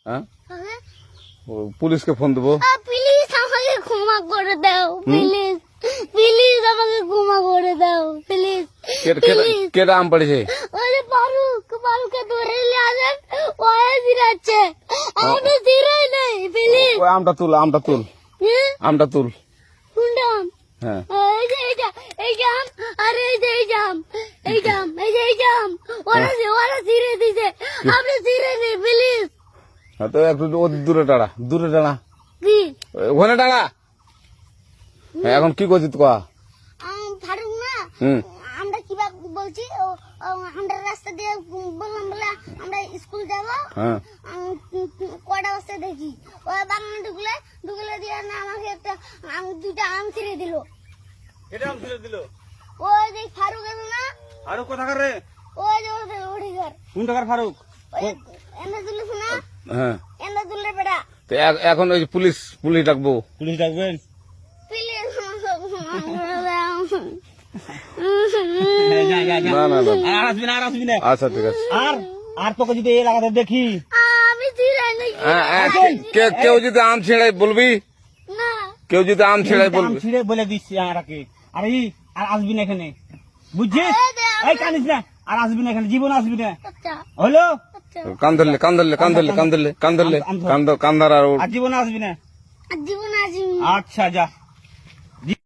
হ্যাঁ হ্যাঁ? পুলিশকে ফোন দেবো। প্লিজ আমাকে ক্ষমা করে দাও, প্লিজ প্লিজ আমাকে ক্ষমা করে দাও, প্লিজ কেটা আম পড়েছে? ওই যে ফারুককে ধরে নিয়ে আসেন, ওয়ে জিরাচ্ছে, আমি জিরাই নাই, প্লিজ। ওই আমটা তুল আমটা তুল কোনটা আম? হ্যাঁ এই যে এই জাম, আরে এই যে এই জাম, এই জাম, ওরা জিরে দিছে, আপনি জিরে নেই, প্লিজ। হ্যাঁ, তো একটু দূরে টাড়া কি ওখানে টাড়া। হ্যাঁ, এখন কি করছিস তো? ফারুক না, হুম আমরা কিবা বলছি, আমরা রাস্তা দিয়ে বললাম বলে আমরা স্কুল যাব, হ্যাঁ কটা বস্তা দেখি ওই বাগানে ঢুকলে দিয়ে না আমাকে দুইটা আম ছিঁড়ে দিল। এটা আম ছিঁড়ে দিল? ওই যে ফারুক এলো না, ফারুক কোথাকার রে? ওই যে ওঠে ঘর, কোন টাকার ফারুক? এনে তুলিস না, হ্যাঁ এনে তুললে বেটা, তো এখন ওই যে পুলিশ ডাকবো। পুলিশ ডাকবেন? প্লিজ না আর আসবি না। আচ্ছা ঠিক আছে। আর তোকে যদি এই এলাকাতে দেখি, আমি ছিঁড়াই নাকি কেউ যদি আম ছিঁড়াই বলবি, না, কেউ যদি আম ছিঁড়াই আম বলবি। ছিঁড়ে বলে দিচ্ছি আরাকে, আর আসবি না এখানে, বুঝছিস? এই কানিস না, আর আসবি না এখানে, জীবন আসবি না, আচ্ছা হলো? আচ্ছা, কান ধরলে কান্দার আর আর জীবন আসবি না। জীবন আসি আচ্ছা যা।